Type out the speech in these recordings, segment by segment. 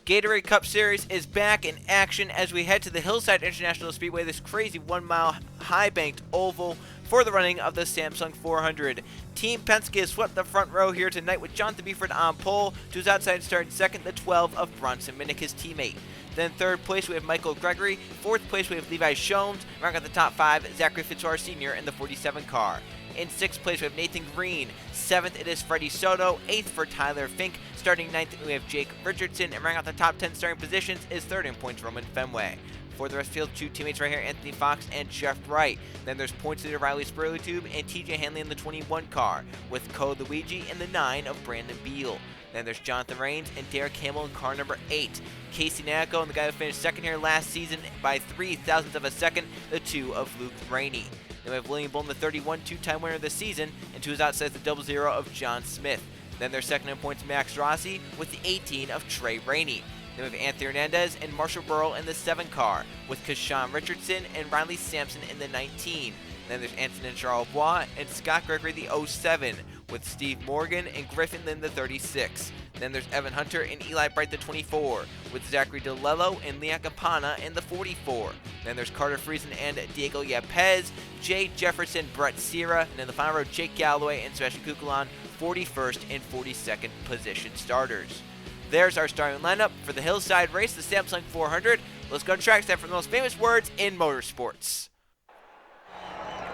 Gatorade Cup Series is back in action as we head to the Hillside International Speedway, this crazy 1-mile high-banked oval for the running of the Samsung 400. Team Penske has swept the front row here tonight with Jonathan Beeford on pole. To his outside start in second, the 12 of Bronson Minnick, his teammate. Then third place we have Michael Gregory. Fourth place we have Levi Schoens. Rounding out the top five, Zachary Fitzwater Sr. in the 47 car. In sixth place we have Nathan Green. Seventh it is Freddie Soto. Eighth for Tyler Fink. Starting ninth we have Jake Richardson. And rounding out the top 10 starting positions is third in points Roman Fenway. For the rest of the field, two teammates right here, Anthony Fox and Jeff Wright. Then there's points leader Riley Spurley-Tube and TJ Hanley in the 21 car, with Code Luigi in the 9 of Brandon Beal. Then there's Jonathan Rains and Derek Hamill in car number 8. Casey Nacco and the guy who finished second here last season by 0.03 of a second, the 2 of Luke Rainey. Then we have William Bull in the 31, two-time winner of the season, and to his outside the 00 of John Smith. Then there's second in points Max Rossi with the 18 of Trey Rainey. Then we have Anthony Hernandez and Marshall Burrow in the 7 car, with Kashawn Richardson and Riley Sampson in the 19. Then there's Anthony Charles Bois and Scott Gregory the 07, with Steve Morgan and Griffin in the 36. Then there's Evan Hunter and Eli Bright the 24, with Zachary DeLello and Leon Campana in the 44. Then there's Carter Friesen and Diego Yepes, Jay Jefferson, Brett Sierra, and in the final row Jake Galloway and Sebastian Kukulon, 41st and 42nd position starters. There's our starting lineup for the Hillside race, the Samsung 400. Let's go to track stat for the most famous words in motorsports.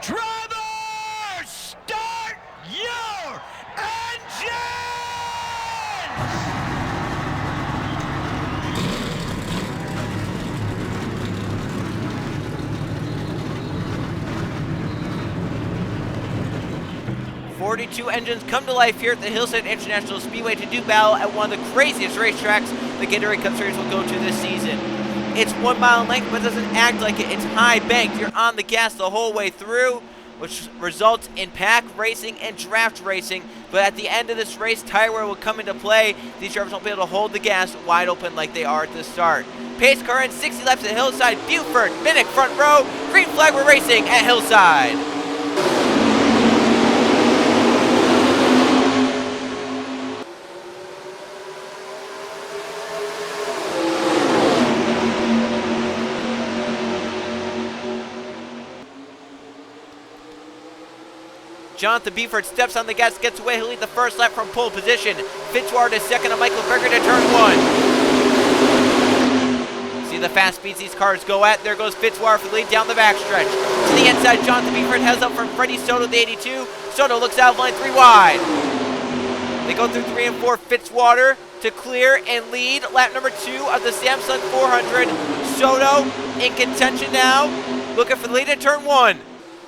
Drivers, start your engine! 42 engines come to life here at the Hillside International Speedway to do battle at one of the craziest racetracks the Gatorade Cup Series will go to this season. It's 1 mile in length, but it doesn't act like it. It's high banked. You're on the gas the whole way through, which results in pack racing and draft racing. But at the end of this race, tire wear will come into play. These drivers won't be able to hold the gas wide open like they are at the start. Pace car in 60 laps at Hillside. Buford, Minnick front row. Green flag, we're racing at Hillside. Jonathan Beeford steps on the gas, gets away. He'll lead the first lap from pole position. Fitzwater to second, and Michael Gregory to turn 1. See the fast speeds these cars go at. There goes Fitzwater for the lead down the backstretch. To the inside, Jonathan Beeford heads up from Freddie Soto, the 82. Soto looks out of line 3 wide. They go through 3 and 4. Fitzwater to clear and lead lap number 2 of the Samsung 400. Soto in contention now, looking for the lead at turn 1.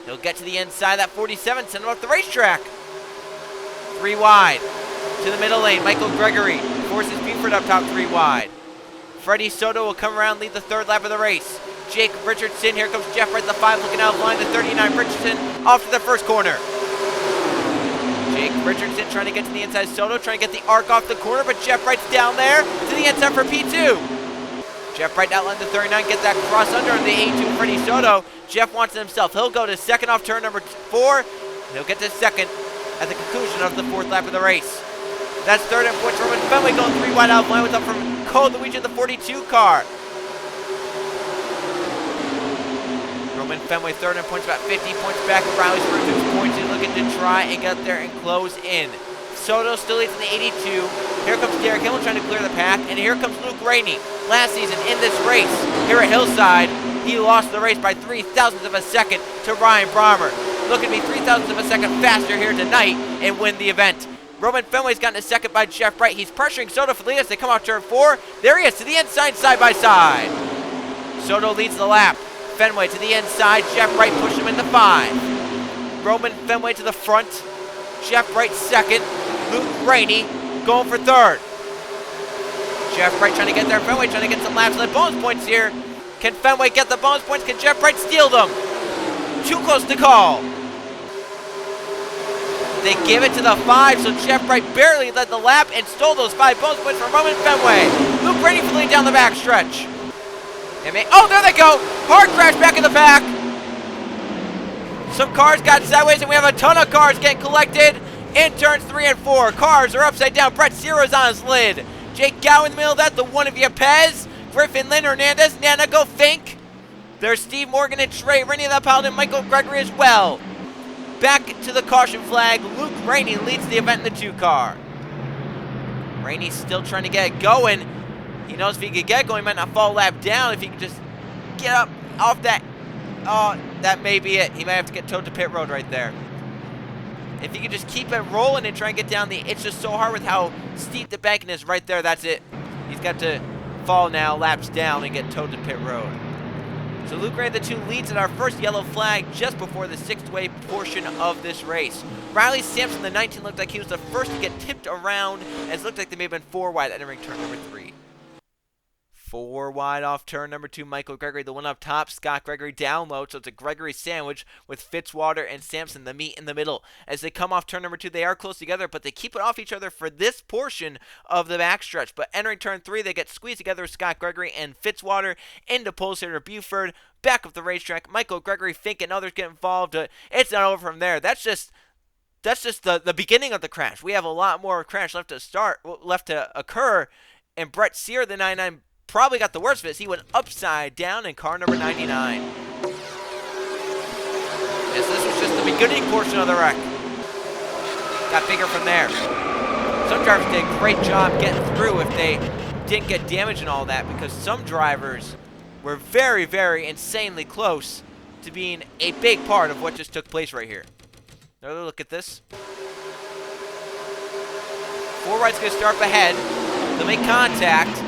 He'll get to the inside, that 47, send him off the racetrack. 3 wide. To the middle lane, Michael Gregory forces Buford up top 3 wide. Freddie Soto will come around, lead the third lap of the race. Jake Richardson, here comes Jeff Wright, the 5, looking out of line to 39. Richardson off to the first corner. Jake Richardson trying to get to the inside. Soto trying to get the arc off the corner, but Jeff Wright's down there to the inside for P2. Jeff Wright outlined the 39, gets that cross under on the 82 Freddie Soto. Jeff wants it himself. He'll go to second off turn number 4. He'll get to second at the conclusion of the 4th lap of the race. That's third in points. Roman Fenway going 3 wide out of line with up from Code Luigi in the 42 car. Roman Fenway third in points, about 50 points back. Riley Spurley-Tube's points. He's looking to try and get there and close in. Soto still leads in the 82. Here comes Derek Hamill trying to clear the path. And here comes Luke Rainey. Last season in this race here at Hillside, he lost the race by 0.03 of a second to Ryan Brommer. Looking to be 0.03 of a second faster here tonight and win the event. Roman Fenway's gotten to second by Jeff Wright. He's pressuring Soto for the lead as they come out turn 4. There he is to the inside, side by side. Soto leads the lap. Fenway to the inside. Jeff Wright pushed him into 5. Roman Fenway to the front. Jeff Wright second. Luke Rainey going for third. Jeff Wright trying to get there. Fenway trying to get some laps. The bonus points here. Can Fenway get the bonus points? Can Jeff Wright steal them? Too close to call. They give it to the 5, so Jeff Wright barely led the lap and stole those 5 bonus points from Roman Fenway. Luke Rainey for the lead down the backstretch. Oh, there they go. Hard crash back in the back. Some cars got sideways, and we have a ton of cars getting collected in turns 3 and 4. Cars are upside down. Brett Sierra's on his lid. Jake Gow in the middle of that, the one of Yepez. Griffin, Lynn Hernandez, Nana Go Fink. There's Steve Morgan and Trey Rainey, that pilot, and Michael Gregory as well. Back to the caution flag. Luke Rainey leads the event in the 2 car. Rainey's still trying to get it going. He knows if he could get it going, he might not fall a lap down. If he can just get up off that. Oh, that may be it. He might have to get towed to pit road right there. If he could just keep it rolling and try and get down the. It's just so hard with how steep the banking is right there. That's it. He's got to fall now, laps down, and get towed to pit road. So Luke Ray, the 2 leads in our first yellow flag just before the 6th-way portion of this race. Riley Sampson, the 19, looked like he was the first to get tipped around, as it looked like they may have been 4 wide entering turn number 3. 4 wide off turn number 2, Michael Gregory, the one up top, Scott Gregory down low, so it's a Gregory sandwich with Fitzwater and Sampson, the meat in the middle. As they come off turn number 2, they are close together, but they keep it off each other for this portion of the backstretch. But entering turn 3, they get squeezed together with Scott Gregory and Fitzwater into pole sitter Buford. Back up the racetrack, Michael Gregory, Fink, and others get involved. It's not over from there. That's just the beginning of the crash. We have a lot more crash left to occur, and Brett Sear, the 99, probably got the worst of it. He went upside down in car number 99. Yes, this was just the beginning portion of the wreck. Got bigger from there. Some drivers did a great job getting through if they didn't get damage and all that, because some drivers were very, very insanely close to being a big part of what just took place right here. Another look at this. 4 wide's going to start up ahead. They'll make contact.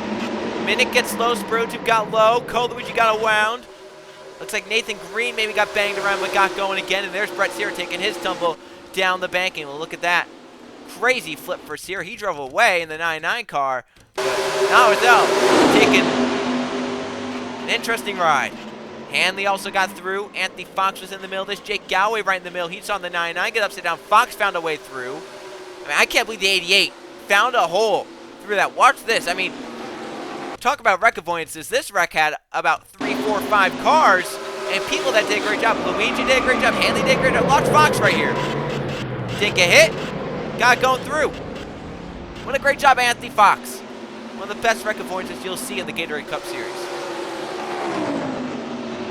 Minnick gets low, Spirotube got low, Luigi got a wound. Looks like Nathan Green maybe got banged around but got going again, and there's Brett Sear taking his tumble down the banking. Well, look at that. Crazy flip for Sear. He drove away in the 99 car, but not without taking an interesting ride. Hanley also got through. Anthony Fox was in the middle of this. Jake Galloway right in the middle. He saw the 99 get upside down. Fox found a way through. I mean, I can't believe the 88 found a hole through that. Watch this. I mean, talk about wreck avoidances. This wreck had about 3, 4, 5 cars and people that did a great job. Luigi did a great job. Hanley did a great job. Watch Fox right here. Didn't get hit. Got going through. What a great job, Anthony Fox. One of the best wreck avoidances you'll see in the Gatorade Cup Series.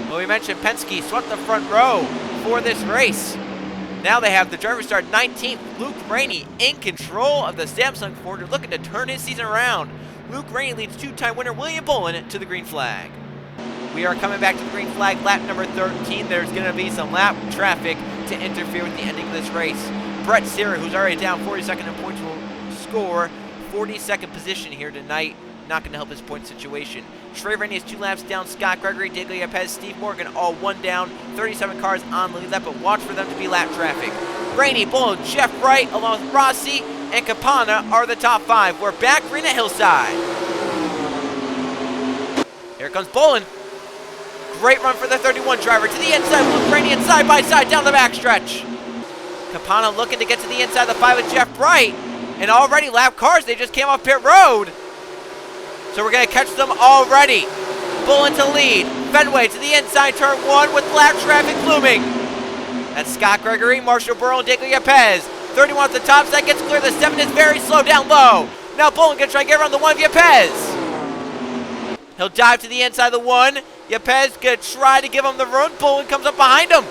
Well, we mentioned Penske swept the front row for this race. Now they have the driver start 19th, Luke Rainey, in control of the Samsung 400, looking to turn his season around. Luke Rainey leads 2-time winner William Bullen to the green flag. We are coming back to the green flag, lap number 13. There's going to be some lap traffic to interfere with the ending of this race. Brett Sear, who's already down 42nd in points, will score 42nd position here tonight. Not going to help his point situation. Trey Rainey is 2 laps down. Scott Gregory, Digley Lopez, Steve Morgan, all 1 down. 37 cars on the lead lap, but watch for them to be lap traffic. Rainey, Bull, Jeff Wright, along with Rossi and Capana are the top 5. We're back green at Hillside. Here comes Bullen. Great run for the 31 driver. To the inside, Luke Rainey, and side by side down the backstretch. Capana looking to get to the inside of the 5 with Jeff Wright. And already lap cars, they just came off pit road. So we're going to catch them already. Bullen to lead. Fenway to the inside, turn 1 with lap traffic looming. That's Scott Gregory, Marshall Burrow, and Digley Lopez. 31 at the top, so that gets clear. The 7 is very slow down low. Now Bullen going to try and get around the 1 of Lopez. He'll dive to the inside of the 1. Lopez going to try to give him the run. Bullen comes up behind him.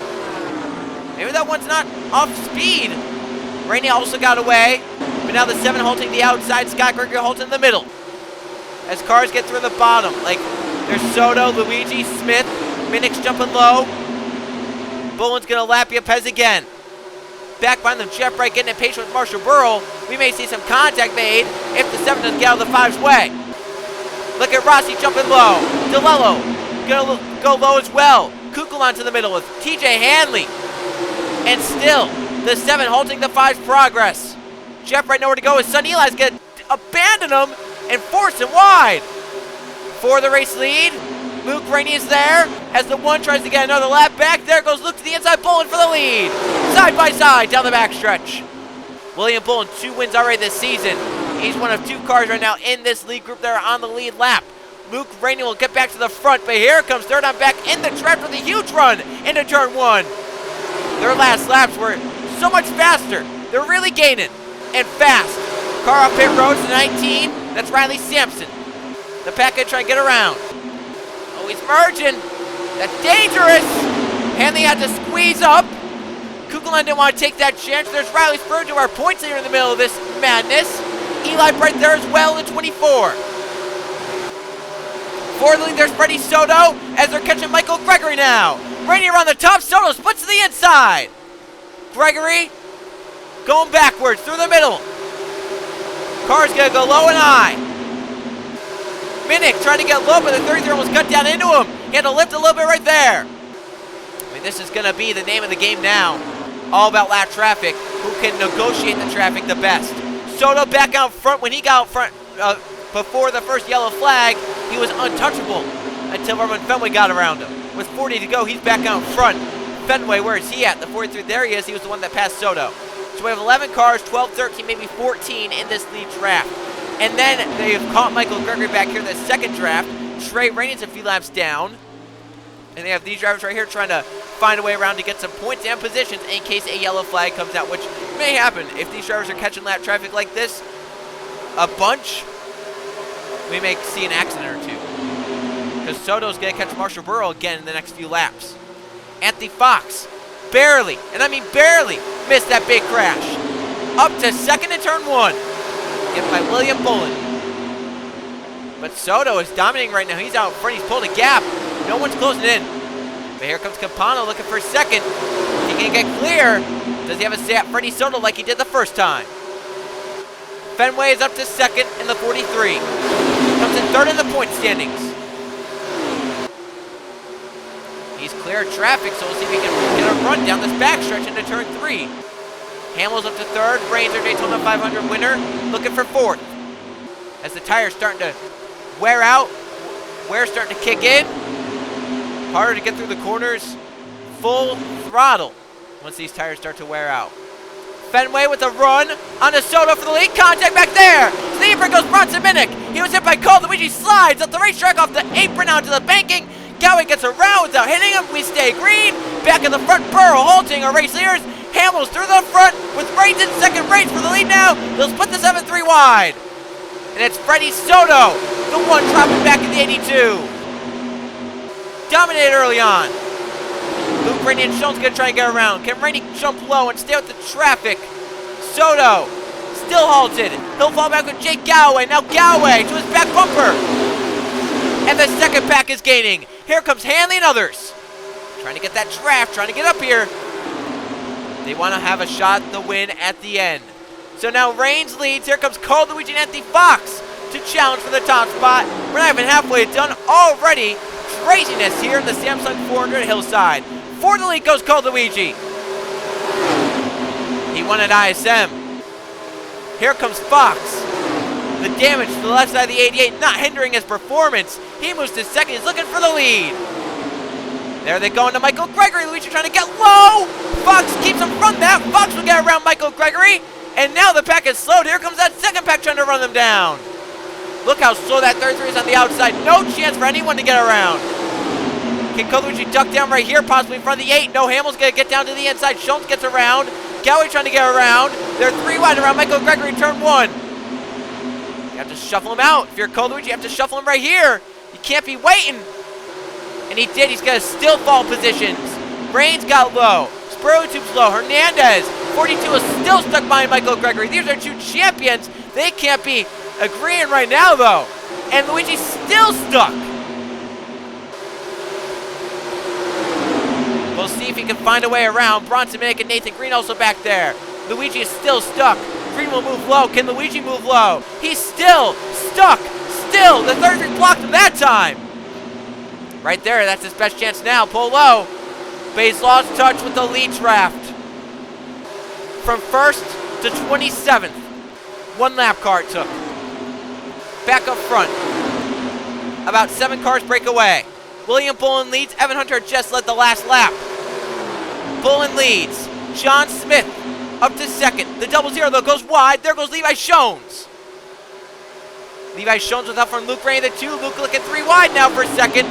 Maybe that one's not off speed. Rainey also got away. But now the 7 halting the outside. Scott Gregory halting in the middle. As cars get through the bottom, like there's Soto, Luigi, Smith, Minnick's jumping low. Bullen's gonna lap Lopez again. Back behind them, Jeff Wright getting impatient with Marshall Burrow. We may see some contact made if the 7 doesn't get out of the 5's way. Look at Rossi jumping low. DeLello gonna go low as well. Kukulon to the middle with TJ Hanley. And still, the 7 halting the 5's progress. Jeff Wright nowhere to go. His son Eli's gonna abandon him and force him wide. For the race lead, Luke Rainey is there as the 1 tries to get another lap back. There goes Luke to the inside, Bullen for the lead. Side by side down the backstretch. William Bullen, 2 wins already this season. He's one of 2 cars right now in this lead group that are on the lead lap. Luke Rainey will get back to the front, but here comes third on back in the trap with a huge run into turn 1. Their last laps were so much faster. They're really gaining and fast. Car off pit road to 19. That's Riley Sampson. The pack trying to get around. Oh, he's merging. That's dangerous. Hanley had to squeeze up. Kugelin didn't want to take that chance. There's Riley Spurgeon, our points leader in the middle of this madness. Eli right there as well in 24. For the lead, there's Freddie Soto as they're catching Michael Gregory now. Rainier on the top. Soto splits to the inside. Gregory going backwards through the middle. Carr's going to go low and high. Minnick trying to get low, but the 33 almost cut down into him. He had to lift a little bit right there. I mean, this is going to be the name of the game now. All about lap traffic. Who can negotiate the traffic the best? Soto back out front. When he got out front before the first yellow flag, he was untouchable until Roman Fenway got around him. With 40 to go, he's back out front. Fenway, where is he at? The 43, there he is. He was the one that passed Soto. So we have 11 cars, 12, 13, maybe 14 in this lead draft. And then they've caught Michael Gregory back here in the second draft. Trey Rainey's a few laps down. And they have these drivers right here trying to find a way around to get some points and positions in case a yellow flag comes out, which may happen. If these drivers are catching lap traffic like this, a bunch, we may see an accident or two. Because Soto's going to catch Marshall Burrow again in the next few laps. Anthony Fox, barely, and I mean barely, missed that big crash. Up to second in turn one. Given by William Bullen. But Soto is dominating right now. He's out front. He's pulled a gap. No one's closing in. But here comes Campano looking for a second. He can get clear. Does he have a say at Freddie Soto like he did the first time? Fenway is up to second in the 43. Comes in third in the point standings. He's clear of traffic, so we'll see if he can get a run down this backstretch into turn 3. Hamill's up to third. Raines, our Daytona 500 winner, looking for fourth. As the tires starting to wear out, wear starting to kick in. Harder to get through the corners. Full throttle once these tires start to wear out. Fenway with a run on a Soto for the lead. Contact back there. To the apron goes Bronson Minnick. He was hit by Cole. Luigi slides up the racetrack off the apron onto the banking. Gowie gets around without hitting him. We stay green. Back in the front, Burrow halting our race leaders. Hamill's through the front with Raines in second race for the lead now. They'll split the 7-3 wide. And it's Freddie Soto, the one dropping back in the 82. Dominated early on. Luke Rainey and Schoen's going to try and get around. Can Rainey jump low and stay with the traffic? Soto still halted. He'll fall back with Jake Galloway. Now Galloway to his back bumper. And the second pack is gaining. Here comes Hanley and others. Trying to get that draft, trying to get up here. They want to have a shot at the win at the end. So now Raines leads. Here comes Carl Luigi and Anthony Fox to challenge for the top spot. We're not even halfway done already. Craziness here in the Samsung 400 Hillside. For the lead goes Carl Luigi. He won at ISM. Here comes Fox. The damage to the left side of the 88 not hindering his performance. He moves to second. He's looking for the lead. There they go into Michael Gregory. Luigi trying to get low. Fox keeps him from that. Fox will get around Michael Gregory. And now the pack is slowed. Here comes that second pack trying to run them down. Look how slow that third three is on the outside. No chance for anyone to get around. Can Luigi duck down right here, possibly in front of the 8? No, Hamill's going to get down to the inside. Schultz gets around. Gowie trying to get around. They're 3 wide around Michael Gregory, turn 1. You have to shuffle him out. If you're Luigi, you have to shuffle him right here. You can't be waiting. And he did. He's going to still fall positions. Raines got low. Spurlitube's low. Hernandez, 42, is still stuck behind Michael Gregory. These are 2 champions. They can't be agreeing right now, though. And Luigi's still stuck. We'll see if he can find a way around. Bronson Minnick and Nathan Green also back there. Luigi is still stuck. Green will move low. Can Luigi move low? He's still stuck. Still. The third three blocked him that time. Right there. That's his best chance now. Pull low. But he's lost touch with the lead draft. From 1st to 27th. 1 lap car it took. Back up front. About 7 cars break away. William Bullen leads. Evan Hunter just led the last lap. Bullen leads. John Smith up to second. The 00 though goes wide. There goes Levi Schoens. Levi Schoens without from Luke Rainey the 2. Luke looking 3 wide now for second.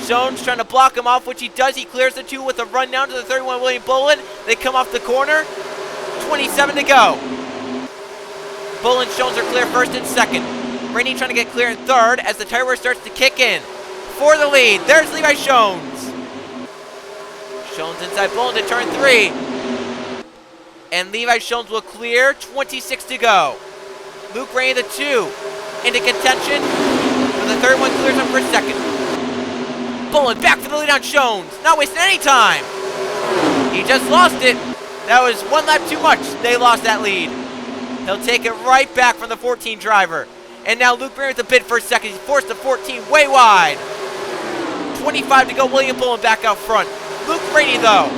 Schoens trying to block him off, which he does. He clears the 2 with a run down to the 31 William Bullen. They come off the corner. 27 to go. Bull and Jones are clear first and second. Rainey trying to get clear in third as the tire wear starts to kick in. For the lead, there's Levi Jones. Jones inside Bull into turn 3. And Levi Jones will clear, 26 to go. Luke Rainey the 2 into contention. And the third one clears him for second. Bullen back for the lead on Jones. Not wasting any time. He just lost it. That was one lap too much. They lost that lead. He'll take it right back from the 14 driver. And now Luke Rainey with the bid for second. He's forced the 14 way wide. 25 to go. William Bullen back out front. Luke Rainey, though,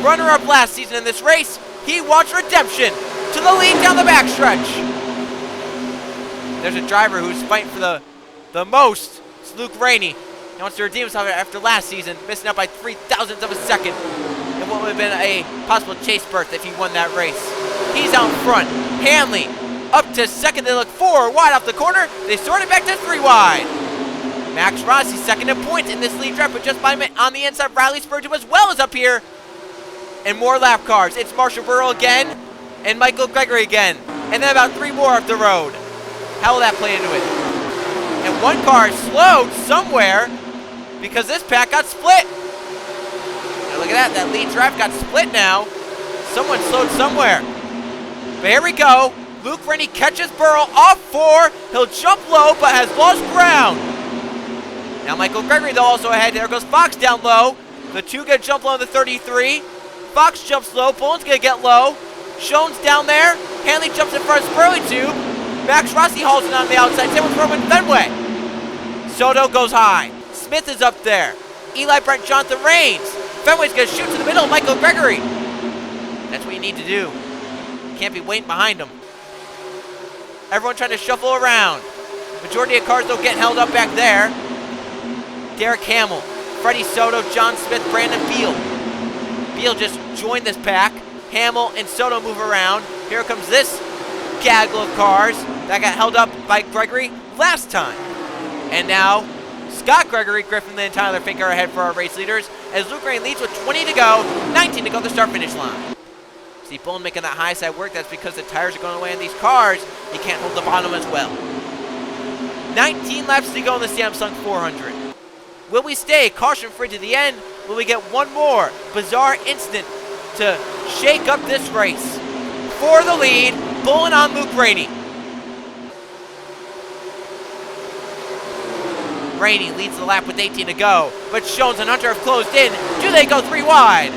runner-up last season in this race. He wants redemption to the lead down the backstretch. There's a driver who's fighting for the most. It's Luke Rainey. He wants to redeem himself after last season, missing out by 0.003 of a second in what would have been a possible chase berth if he won that race. He's out in front. Hanley up to second. They look 4 wide off the corner. They sort it back to 3 wide. Max Rossi second in points in this lead drive, but just by a minute on the inside. Riley Spurgeon as well as up here. And more lap cars. It's Marshall Burrow again and Michael Gregory again. And then about 3 more up the road. How will that play into it? And one car slowed somewhere because this pack got split. Now look at that. That lead drive got split now. Someone slowed somewhere. But here we go. Luke Rainey catches Burrow off 4. He'll jump low but has lost ground. Now Michael Gregory, though, also ahead. There goes Fox down low. The 2 get jump low in the 33. Fox jumps low. Bullen's going to get low. Jones down there. Hanley jumps in front of Spurley Tube. Max Rossi hauls it on the outside. Same with Roman Fenway. Soto goes high. Smith is up there. Eli Brent, Jonathan Rains. Fenway's going to shoot to the middle of Michael Gregory. That's what you need to do. You can't be waiting behind him. Everyone trying to shuffle around. Majority of cars, though, getting held up back there. Derek Hamill, Freddie Soto, John Smith, Brandon Beal. Beal just joined this pack. Hamill and Soto move around. Here comes this gaggle of cars that got held up by Gregory last time. And now, Scott Gregory, Griffin, and Tyler Fink are ahead for our race leaders as Luke Rainey leads with 20 to go, 19 to go to the start-finish line. See Bullen making that high side work. That's because the tires are going away in these cars. He can't hold the bottom as well. 19 laps to go in the Samsung 400. Will we stay caution-free to the end? Will we get one more bizarre incident to shake up this race? For the lead, Bullen on Luke Rainey. Rainey leads the lap with 18 to go, but Jones and Hunter have closed in. Do they go 3 wide?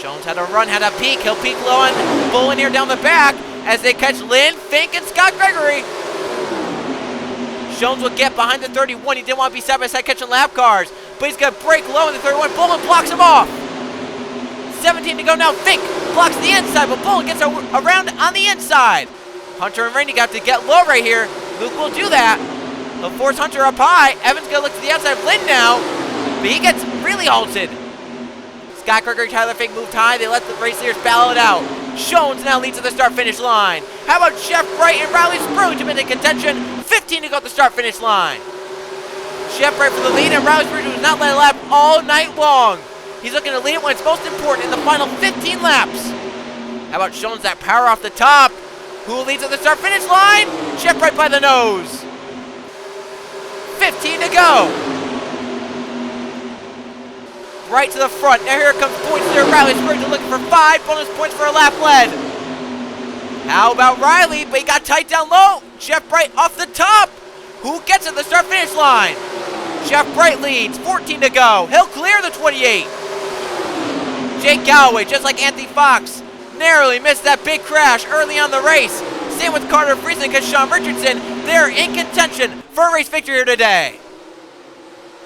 Jones had a run, had a peek. He'll peek low on Bullen here down the back as they catch Lynn, Fink, and Scott Gregory. Jones will get behind the 31. He didn't want to be side-by-side catching lap cars, but he's going to break low in the 31. Bullen blocks him off. 17 to go now. Fink blocks the inside, but Bullen gets around on the inside. Hunter and Rainey got to get low right here. Luke will do that. He'll force Hunter up high. Evans going to look to the outside of Lynn now, but he gets really halted. Scott Gregory, Tyler Fink moved high. They let the race leaders battle it out. Jones now leads to the start-finish line. How about Jeff Bright and Riley Spurgeon in contention? 15 to go at the start-finish line. Jeff Bright for the lead, and Riley Spurgeon who's not let a lap all night long. He's looking to lead it when it's most important in the final 15 laps. How about Jones, that power off the top? Who leads at the start-finish line? Jeff Bright by the nose. 15 to go. Right to the front. Now here comes points there. Riley Spurgeon looking for 5 bonus points for a lap led. How about Riley? But he got tight down low. Jeff Bright off the top. Who gets at the start-finish line? Jeff Bright leads. 14 to go. He'll clear the 28. Jake Galloway, just like Anthony Fox, narrowly missed that big crash early on the race. Same with Carter Friesen because Sean Richardson, they're in contention for a race victory here today.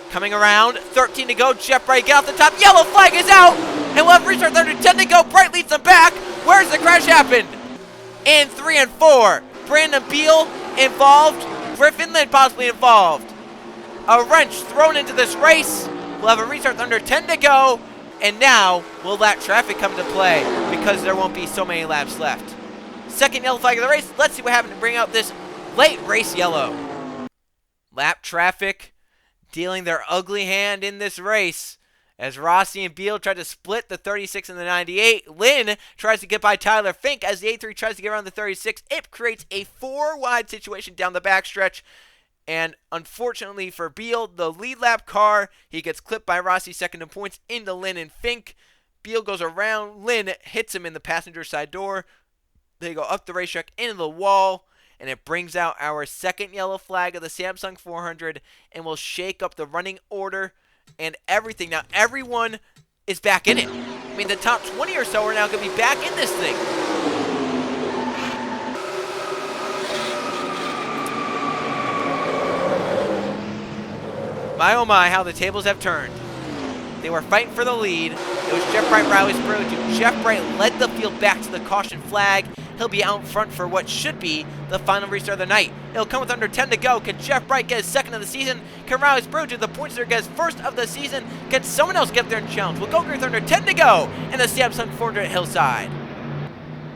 Coming around, 13 to go. Jeff Bright get off the top. Yellow flag is out. And we'll have restart 30, 10 to go. Bright leads them back. Where's the crash happened? In 3 and 4. Brandon Beal involved. Griffin Lynn possibly involved. A wrench thrown into this race. We'll have a restart under 10 to go. And now we'll let traffic come into play because there won't be so many laps left. Second yellow flag of the race. Let's see what happened to bring out this late race yellow. Lap traffic dealing their ugly hand in this race As Rossi and Beal try to split the 36 and the 98, Lynn tries to get by Tyler Fink as the 83 tries to get around the 36. It creates a 4-wide situation down the backstretch. And unfortunately for Beal, the lead lap car, he gets clipped by Rossi second in points into Lynn and Fink. Beal goes around, Lynn hits him in the passenger side door. They go up the racetrack into the wall, and it brings out our second yellow flag of the Samsung 400 and will shake up the running order and everything. Now everyone is back in it. I mean, the top 20 or so are now going to be back in this thing. My oh my, how the tables have turned. They were fighting for the lead. It was Jeff Bright, Riley Spurlow. Jeff Bright led the field back to the caution flag. He'll be out in front for what should be the final restart of the night. It'll come with under 10 to go. Can Jeff Bright get his second of the season? Can Riley Spurlow do the points there, get his first of the season? Can someone else get there and challenge? We'll go with under 10 to go in the Samsung 400 at Hillside.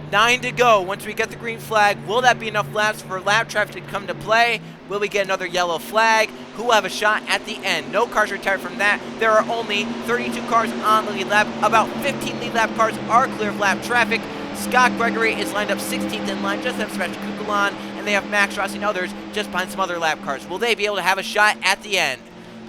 9 to go. Once we get the green flag, will that be enough laps for lap traffic to come to play? Will we get another yellow flag? Who will have a shot at the end? No cars retired from that. There are only 32 cars on the lead lap. About 15 lead lap cars are clear of lap traffic. Scott Gregory is lined up 16th in line, just have Sebastian Kukulon, and they have Max Rossi and others just behind some other lap cars. Will they be able to have a shot at the end?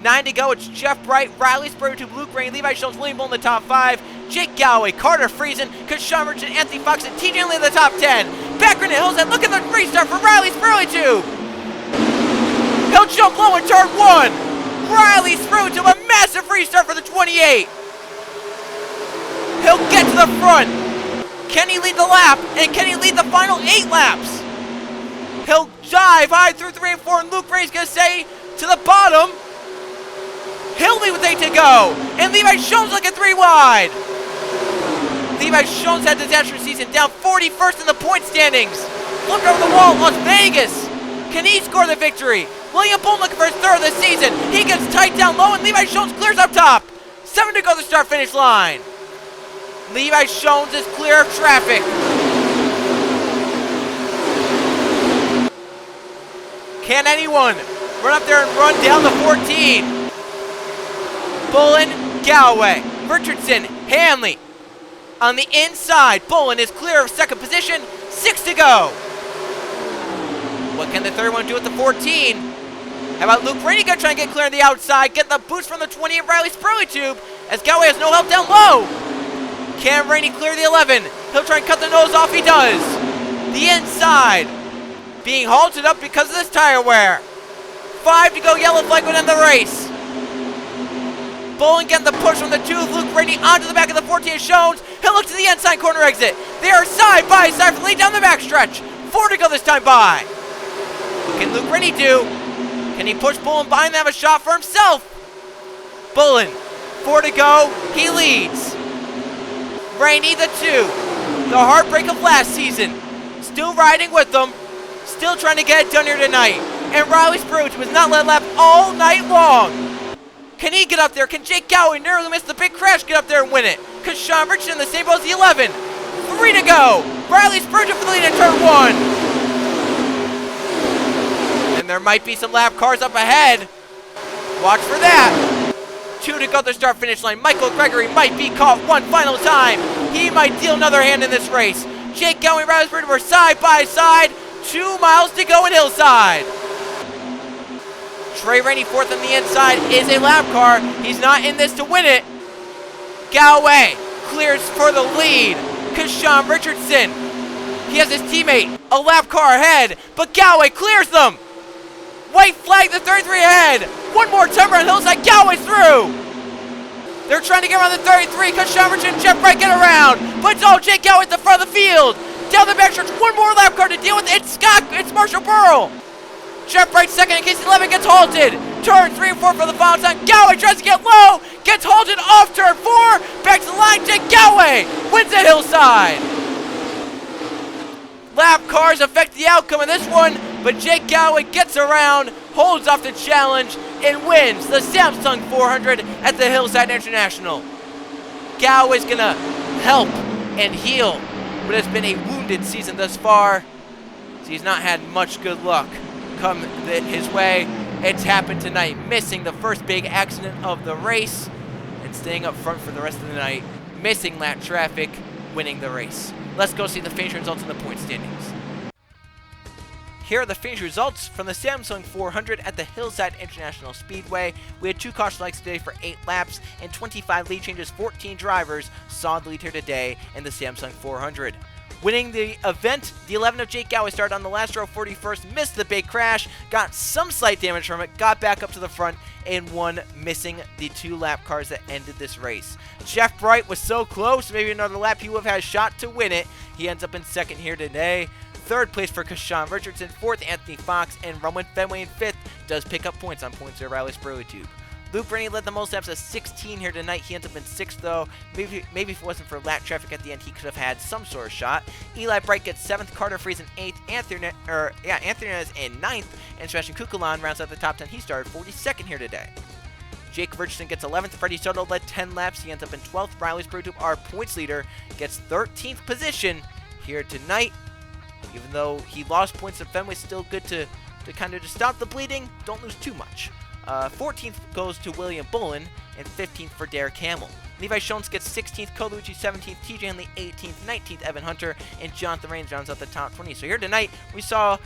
9 to go. It's Jeff Bright, Riley Spurlow, Luke Rain, Levi Schultz, William Bull in the top 5. Jake Galloway, Carter Friesen, Kashawn Merchant, Anthony Fox, and TJ Lee in the top 10. Background at Hillside. Look at the restart for Riley Spurlow. He'll jump low in turn 1. Riley Spurlow, a massive restart for the 28. He'll get to the front. Can he lead the lap? And can he lead the final 8 laps? He'll dive high through 3 and 4, and Luke Ray's going to say to the bottom, he'll lead with 8 to go. And Levi Schoen's looking 3 wide. Levi Schoen's had a disastrous season, down 41st in the point standings. Look over the wall, Las Vegas. Can he score the victory? William Bull looking for his 3rd of the season. He gets tight down low, and Levi Schoen's clears up top. 7 to go to the start-finish line. Levi Schoen's is clear of traffic. Can anyone run up there and run down the 14? Bullen, Galloway, Richardson, Hanley. On the inside, Bullen is clear of 2nd position. 6 to go. What can the 31 do at the 14? How about Luke Rainey gonna try and get clear on the outside, get the boost from the 20 of Riley Spurlow, as Galloway has no help down low. Can Rainey clear the 11? He'll try and cut the nose off. He does. The inside being halted up because of this tire wear. 5 to go. Yellow flag would end the race. Bullen getting the push from the 2 of Luke Rainey onto the back of the 14 of Schoen's. He'll look to the inside corner exit. They are side by side for lead down the backstretch. 4 to go this time by. What can Luke Rainey do? Can he push Bullen by and have a shot for himself? Bullen, 4 to go. He leads. Rainey, the 2. The heartbreak of last season. Still riding with them. Still trying to get it done here tonight. And Riley Spurlow was not let lap all night long. Can he get up there? Can Jake Galloway narrowly miss the big crash get up there and win it? Kashawn Richardson in the same boat as the 11. 3 to go. Riley Spurlow for the lead in turn 1. And there might be some lap cars up ahead. Watch for that. 2 to go to the start-finish line. Michael Gregory might be caught one final time. He might deal another hand in this race. Jake Galloway and Riley Spurlow were side by side. 2 miles to go in Hillside. Trey Rainey 4th on the inside is a lap car. He's not in this to win it. Galloway clears for the lead. Kashawn Richardson. He has his teammate a lap car ahead, but Galloway clears them. White flag, the 33 ahead. One more time around Hillside. Galloway's through. They're trying to get around the 33. Kashawn Richardson and Jeff Bright get around. But it's all Jake Galloway at the front of the field. Down the backstretch, one more lap car to deal with. It's Marshall Burrell. Jeff Bright 2nd in case 11 gets halted. Turn 3 and 4 for the final time. Galloway tries to get low. Gets halted off turn 4. Back to the line. Jake Galloway wins at Hillside. Lap cars affect the outcome of this one, but Jake Galloway gets around, holds off the challenge, and wins the Samsung 400 at the Hillside International. Galloway's going to help and heal what has been a wounded season thus far. So he's not had much good luck come his way. It's happened tonight, missing the first big accident of the race. And staying up front for the rest of the night, missing lap traffic, winning the race. Let's go see the finish results in the point standings. Here are the finish results from the Samsung 400 at the Hillside International Speedway. We had 2 caution flags today for 8 laps and 25 lead changes. 14 drivers saw the lead here today in the Samsung 400. Winning the event, the 11 of Jake Gowey started on the last row 41st, missed the big crash, got some slight damage from it, got back up to the front, and won, missing the 2 lap cars that ended this race. Jeff Bright was so close, maybe another lap he would have had a shot to win it. He ends up in second here today. Third place for Kashawn Richardson, 4th Anthony Fox, and Roman Fenway in 5th does pick up points on points at Riley's Burley Tube. Luke Rennie led the most laps at 16 here tonight. He ends up in 6th though. Maybe if it wasn't for lap traffic at the end, he could have had some sort of shot. Eli Bright gets 7th, Carter Freeze in 8th, Anthony Nez in 9th, and Sebastian Kukulan rounds out the top 10. He started 42nd here today. Jake Richardson gets 11th. Freddie Soto led 10 laps. He ends up in 12th. Riley's Burley Tube, our points leader, gets 13th position here tonight. Even though he lost points at Fenway, still good to kind of just stop the bleeding. Don't lose too much. 14th goes to William Bullen, and 15th for Derek Hamill. Levi Schoens gets 16th, Colucci 17th, TJ Henley 18th, 19th Evan Hunter, and Jonathan Rains rounds out the top 20. So here tonight, we saw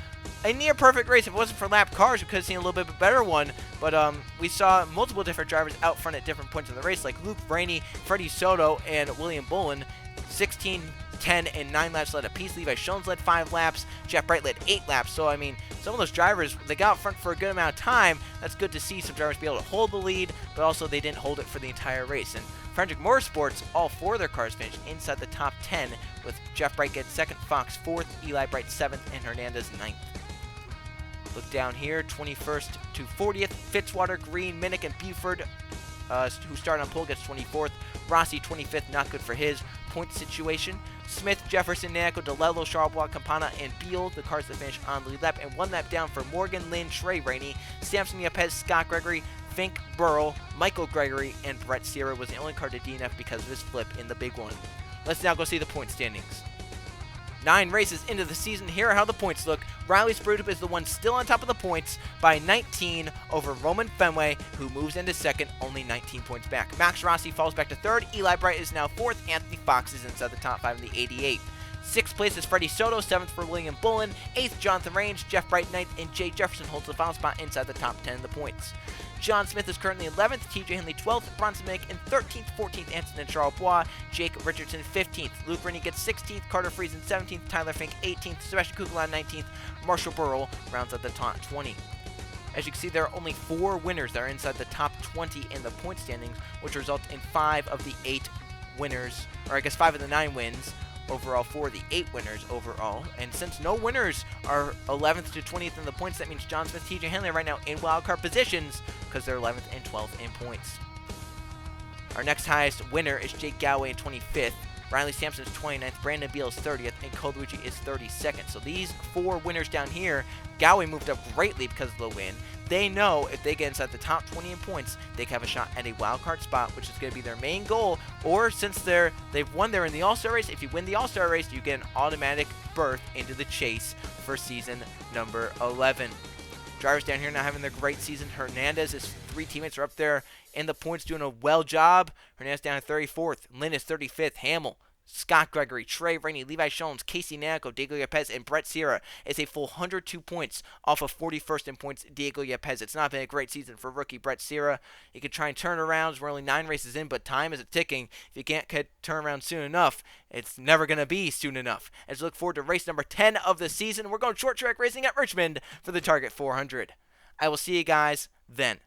a near perfect race. If it wasn't for lap cars, we could have seen a little bit of a better one. But we saw multiple different drivers out front at different points in the race, like Luke Rainey, Freddie Soto, and William Bullen. 16, 10, and 9 laps led apiece. Levi Schoens led 5 laps. Jeff Bright led 8 laps. So, I mean, some of those drivers, they got out front for a good amount of time. That's good to see some drivers be able to hold the lead, but also they didn't hold it for the entire race. And Frederick Motorsports, all 4 of their cars finished inside the top 10, with Jeff Bright getting 2nd, Fox 4th, Eli Bright 7th, and Hernandez 9th. Look down here, 21st to 40th, Fitzwater, Green, Minnick, and Buford, who started on pole, gets 24th. Rossi 25th, not good for his point situation. Smith, Jefferson, Nako, DeLello, Charbois, Campana, and Beal, the cars that finish on the lead lap, and 1 lap down for Morgan, Lynn, Trey Rainey, Samson Yepes, Scott Gregory, Fink, Burrell, Michael Gregory, and Brett Sierra was the only car to DNF because of his flip in the big one. Let's now go see the point standings. 9 races into the season, here are how the points look. Riley Sprudip is the one still on top of the points by 19 over Roman Fenway, who moves into 2nd, only 19 points back. Max Rossi falls back to 3rd. Eli Bright is now 4th. Anthony Fox is inside the top 5 in the 88. 6th place is Freddie Soto, 7th for William Bullen, 8th Jonathan Rains, Jeff Bright 9th, and Jay Jefferson holds the final spot inside the top 10 in the points. John Smith is currently 11th, TJ Henley 12th, Bronson Minnick in 13th, 14th Anson and Charles Bois, Jake Richardson 15th, Luke Rennie gets 16th, Carter Freeze in 17th, Tyler Fink 18th, Sebastian Kukulan 19th, Marshall Burrell rounds out the top 20. As you can see, there are only 4 winners that are inside the top 20 in the point standings, which results in 5 of the 8 winners, or I guess 5 of the 9 wins overall for the 8 winners overall. And since no winners are 11th to 20th in the points, that means John Smith, TJ Henley are right now in wildcard positions because they're 11th and 12th in points. Our next highest winner is Jake Gowey in 25th. Riley Sampson is 29th, Brandon Beal is 30th, and Colucci is 32nd. So these 4 winners down here, Gowey moved up greatly because of the win. They know if they get inside the top 20 in points, they can have a shot at a wild card spot, which is going to be their main goal. Or since they've won, they're in the All-Star race. If you win the All-Star race, you get an automatic berth into the chase for season number 11. Drivers down here now having their great season. Hernandez, his 3 teammates are up there in the points doing a well job. Hernandez down at 34th. Lynn is 35th. Hamill, Scott Gregory, Trey Rainey, Levi Schoens, Casey Nako, Diego Yepes, and Brett Sierra is a full 102 points off of 41st in points, Diego Yepes. It's not been a great season for rookie Brett Sierra. He could try and turn around. We're only 9 races in, but time is ticking. If you can't turn around soon enough, it's never going to be soon enough. As we look forward to race number 10 of the season, we're going short track racing at Richmond for the Target 400. I will see you guys then.